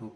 2,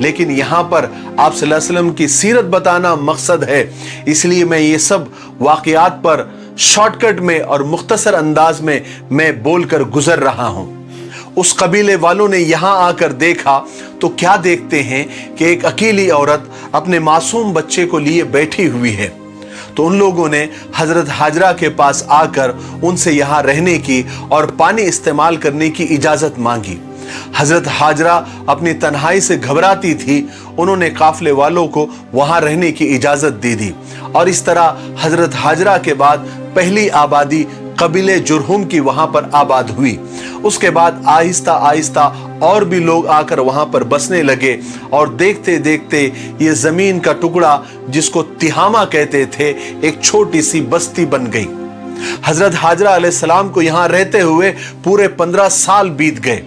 لیکن یہاں پر آپ صلی اللہ علیہ وسلم کی سیرت بتانا مقصد ہے، اس لیے میں یہ سب واقعات پر شارٹ کٹ میں اور مختصر انداز میں بول کر گزر رہا ہوں۔ اس قبیلے والوں نے یہاں آ کر دیکھا تو کیا دیکھتے ہیں کہ ایک اکیلی عورت اپنے معصوم بچے کو لیے بیٹھی ہوئی ہے۔ تو ان لوگوں نے حضرت حاجرہ کے پاس آ کر ان سے یہاں رہنے کی اور پانی استعمال کرنے کی اجازت مانگی۔ حضرت حاجرہ اپنی تنہائی سے گھبراتی تھی، انہوں نے قافلے والوں کو وہاں رہنے کی اجازت دے دی، اور اس طرح حضرت حاجرہ کے بعد پہلی آبادی قبیلے جرہم کی وہاں پر آباد ہوئی۔ اس کے بعد آہستہ آہستہ اور بھی لوگ آ کر وہاں پر بسنے لگے، اور دیکھتے دیکھتے یہ زمین کا ٹکڑا جس کو تہامہ کہتے تھے ایک چھوٹی سی بستی بن گئی۔ حضرت حاجرہ علیہ السلام کو یہاں رہتے ہوئے پورے 15 سال بیت گئے۔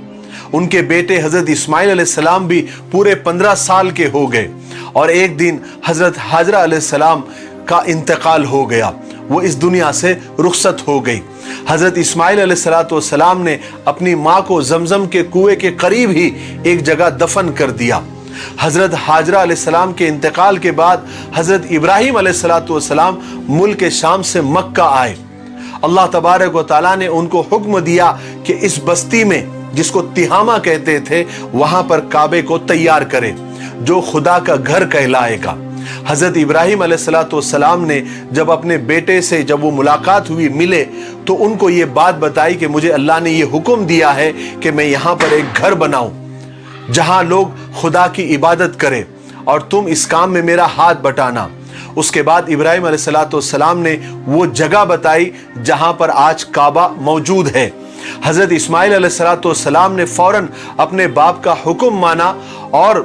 ان کے بیٹے حضرت اسماعیل علیہ السلام بھی پورے 15 سال کے ہو گئے، اور ایک دن حضرت حاجرہ علیہ السلام کا انتقال ہو گیا، وہ اس دنیا سے رخصت ہو گئی۔ حضرت اسماعیل علیہ السلام نے اپنی ماں کو زمزم کے کنویں کے قریب ہی ایک جگہ دفن کر دیا۔ حضرت حاجرہ علیہ السلام کے انتقال کے بعد حضرت ابراہیم علیہ السلام ملک شام سے مکہ آئے۔ اللہ تبارک و تعالیٰ نے ان کو حکم دیا کہ اس بستی میں جس کو تہامہ کہتے تھے وہاں پر کعبے کو تیار کرے، جو خدا کا گھر کہلائے گا۔ حضرت ابراہیم علیہ السلام نے جب اپنے بیٹے سے جب وہ ملاقات ہوئی، ملے، تو ان کو یہ بات بتائی کہ مجھے اللہ نے یہ حکم دیا ہے کہ میں یہاں پر ایک گھر بناؤں جہاں لوگ خدا کی عبادت کرے، اور تم اس کام میں میرا ہاتھ بٹانا۔ اس کے بعد ابراہیم علیہ السلام نے وہ جگہ بتائی جہاں پر آج کعبہ موجود ہے۔ حضرت اسماعیل علیہ السلام نے فوراً اپنے باپ کا حکم مانا اور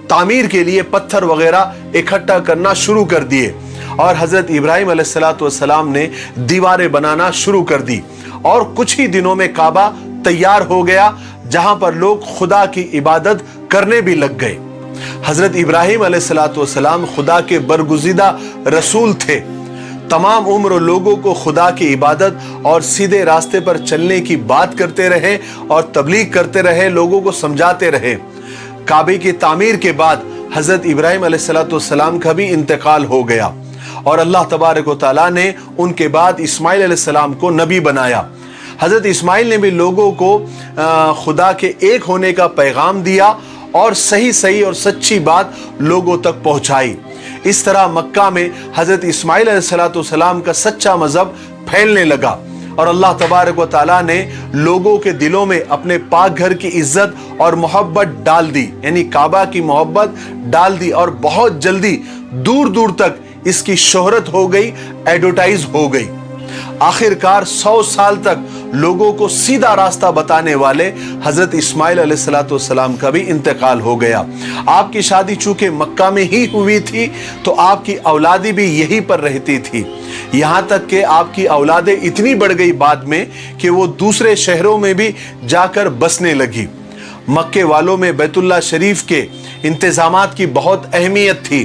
تعمیر کے لیے پتھر وغیرہ اکٹھا کرنا شروع کر دیے، اور حضرت ابراہیم علیہ السلام نے دیواریں بنانا شروع کر دی، اور کچھ ہی دنوں میں کعبہ تیار ہو گیا جہاں پر لوگ خدا کی عبادت کرنے بھی لگ گئے۔ حضرت ابراہیم علیہ السلام خدا کے برگزیدہ رسول تھے، تمام عمر لوگوں کو خدا کی عبادت اور سیدھے راستے پر چلنے کی بات کرتے رہے اور تبلیغ کرتے رہے، لوگوں کو سمجھاتے رہے۔ کعبے کی تعمیر کے بعد حضرت ابراہیم علیہ السلام کا بھی انتقال ہو گیا، اور اللہ تبارک و تعالیٰ نے ان کے بعد اسماعیل علیہ السلام کو نبی بنایا۔ حضرت اسماعیل نے بھی لوگوں کو خدا کے ایک ہونے کا پیغام دیا اور صحیح اور سچی بات لوگوں تک پہنچائی۔ اس طرح مکہ میں حضرت اسماعیل علیہ السلام کا سچا مذہب پھیلنے لگا، اور اللہ تبارک و تعالیٰ نے لوگوں کے دلوں میں اپنے پاک گھر کی عزت اور محبت ڈال دی، یعنی کعبہ کی محبت ڈال دی، اور بہت جلدی دور دور تک اس کی شہرت ہو گئی، ایڈورٹائز ہو گئی۔ آخر کار 100 سال تک لوگوں کو سیدھا راستہ بتانے والے حضرت اسماعیل علیہ السلام کا بھی انتقال ہو گیا۔ آپ کی شادی چونکہ مکہ میں ہی ہوئی تھی تو آپ کی اولادیں بھی یہی پر رہتی تھی، یہاں تک کہ آپ کی اولادیں اتنی بڑھ گئی بعد میں کہ وہ دوسرے شہروں میں بھی جا کر بسنے لگی۔ مکے والوں میں بیت اللہ شریف کے انتظامات کی بہت اہمیت تھی،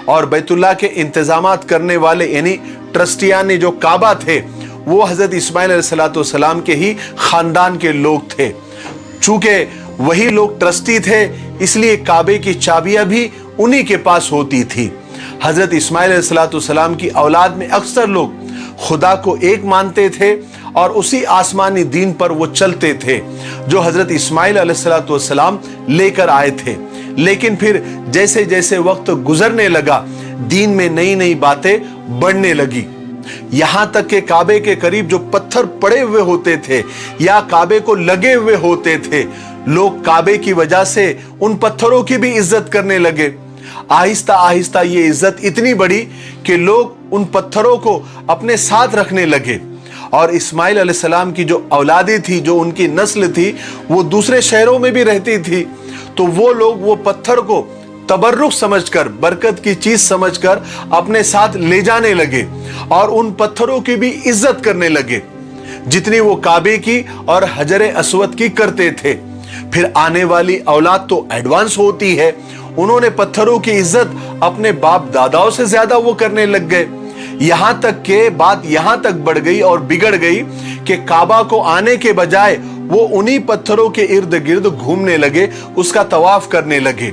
اور بیت اللہ کے انتظامات کرنے والے یعنی ٹرسٹیان جو کعبہ تھے وہ حضرت اسماعیل علیہ السلام کے ہی خاندان کے لوگ تھے۔ چونکہ وہی لوگ ٹرسٹی تھے اس لیے کعبے کی چابیاں بھی انہی کے پاس ہوتی تھی۔ حضرت اسماعیل علیہ السلام کی اولاد میں اکثر لوگ خدا کو ایک مانتے تھے اور اسی آسمانی دین پر وہ چلتے تھے جو حضرت اسماعیل علیہ السلام لے کر آئے تھے۔ لیکن پھر جیسے جیسے وقت گزرنے لگا دین میں نئی نئی باتیں بڑھنے لگی، یہاں تک کہ کعبے کے قریب جو پتھر پڑے ہوئے ہوتے تھے یا کعبے کو لگے ہوئے ہوتے تھے، لوگ کعبے کی وجہ سے ان پتھروں کی بھی عزت کرنے لگے۔ آہستہ آہستہ یہ عزت اتنی بڑی کہ لوگ ان پتھروں کو اپنے ساتھ رکھنے لگے، اور اسماعیل علیہ السلام کی جو اولادیں تھی، جو ان کی نسل تھی، وہ دوسرے شہروں میں بھی رہتی تھی، تو وہ لوگ وہ پتھر کو تبرک سمجھ کر، برکت کی چیز سمجھ کر اپنے ساتھ لے جانے لگے اور ان پتھروں کی بھی عزت کرنے لگے جتنی وہ کعبے کی اور حجر اسود کی کرتے تھے۔ پھر آنے والی اولاد تو ایڈوانس ہوتی ہے، انہوں نے پتھروں کی عزت اپنے باپ داداؤں سے زیادہ وہ کرنے لگ گئے، یہاں تک کہ بات یہاں تک بڑھ گئی اور بگڑ گئی کہ کعبہ کو آنے کے بجائے وہ انہی پتھروں کے ارد گرد گھومنے لگے، اس کا طواف کرنے لگے۔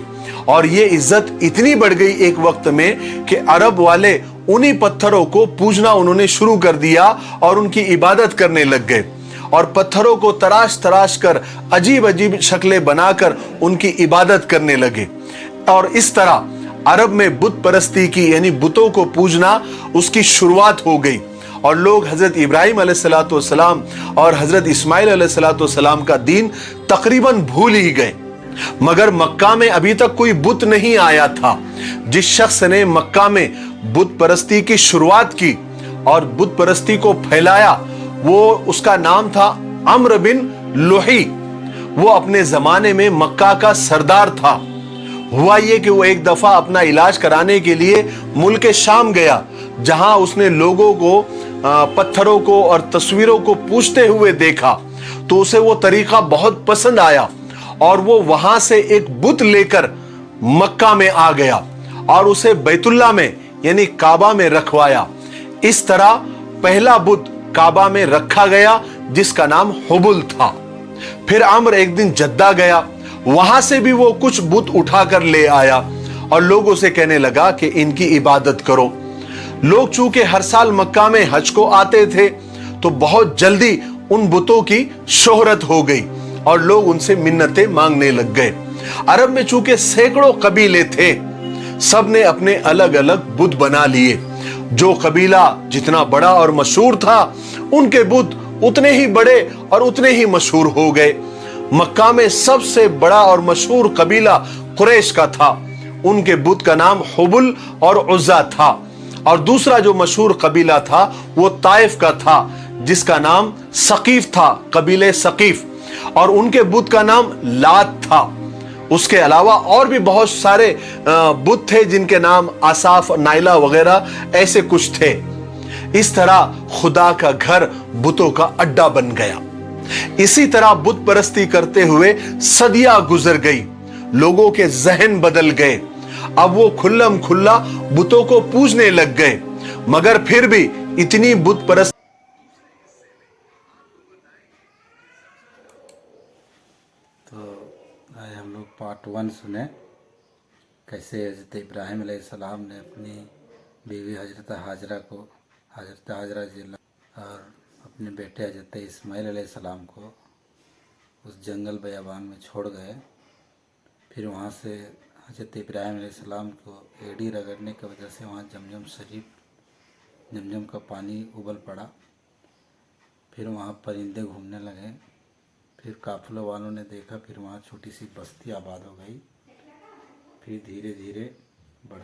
اور یہ عزت اتنی بڑھ گئی ایک وقت میں کہ عرب والے انہی پتھروں کو پوجنا انہوں نے شروع کر دیا اور ان کی عبادت کرنے لگ گئے اور پتھروں کو تراش تراش کر عجیب عجیب شکلیں بنا کر ان کی عبادت کرنے لگے. اور اس طرح عرب میں بت پرستی کی یعنی بتوں کو پوجنا اس کی شروعات ہو گئی اور لوگ حضرت ابراہیم علیہ السلام اور حضرت اسماعیل علیہ السلام کا دین تقریباً بھول ہی گئے. مگر مکہ میں ابھی تک کوئی بت نہیں آیا تھا. جس شخص نے مکہ میں بت پرستی کی شروعات کی اور بت پرستی کو پھیلایا وہ اس کا نام تھا عمرو بن لوحی. وہ اپنے زمانے میں مکہ کا سردار تھا. ہوا یہ کہ وہ ایک دفعہ اپنا علاج کرانے کے لیے ملک شام گیا جہاں اس نے لوگوں کو پتھروں کو اور تصویروں کو پوجتے ہوئے دیکھا تو اسے وہ طریقہ بہت پسند آیا اور وہ وہاں سے ایک بت لے کر مکہ میں آ گیا اور اسے بیت اللہ میں یعنی کعبہ میں رکھوایا. اس طرح پہلا بت کعبہ میں رکھا گیا جس کا نام حبل تھا. پھر عمر ایک دن جدہ گیا, وہاں سے بھی وہ کچھ بت اٹھا کر لے آیا اور لوگوں سے کہنے لگا کہ ان کی عبادت کرو. لوگ چونکہ ہر سال مکہ میں حج کو آتے تھے تو بہت جلدی ان بتوں کی شہرت ہو گئی اور لوگ ان سے منتیں مانگنے لگ گئے. عرب میں چونکہ سینکڑوں قبیلے تھے, سب نے اپنے الگ الگ بت بنا لیے. جو قبیلہ جتنا بڑا اور مشہور تھا ان کے بت اتنے ہی بڑے اور اتنے ہی مشہور ہو گئے. مکہ میں سب سے بڑا اور مشہور قبیلہ قریش کا تھا. ان کے بت کا نام حبل اور عزا تھا. اور دوسرا جو مشہور قبیلہ تھا وہ طائف کا تھا جس کا نام ثقیف تھا, قبیلہ ثقیف, اور ان کے بت کا نام لات تھا. اس کے علاوہ اور بھی بہت سارے بت تھے جن کے نام آصاف, نائلہ وغیرہ ایسے کچھ تھے. اس طرح خدا کا گھر بتوں کا اڈا بن گیا. اسی طرح بت پرستی کرتے ہوئے صدیاں گزر گئی, لوگوں کے ذہن بدل گئے. اب وہ کھلم کھلا بتوں کو پوجنے لگ گئے, مگر پھر بھی اتنی بت پرستی. تو آج ہم لوگ پارٹ 1 سنیں کیسے حضرت ابراہیم علیہ السلام نے اپنی بیوی حضرت ہاجرہ کو, حضرت ہاجرہ رضی اللہ, اور اپنے بیٹے حضرت اسماعیل علیہ السلام کو اس جنگل بیابان میں چھوڑ گئے. پھر وہاں سے حضرت ابراہیم علیہ السلام کو ایڑی رگڑنے کی وجہ سے وہاں زمزم شریف, زمزم کا پانی ابل پڑا. پھر وہاں پرندے گھومنے لگے. پھر قافلوں والوں نے دیکھا, پھر وہاں چھوٹی سی بستی آباد ہو گئی. پھر دھیرے دھیرے بڑھ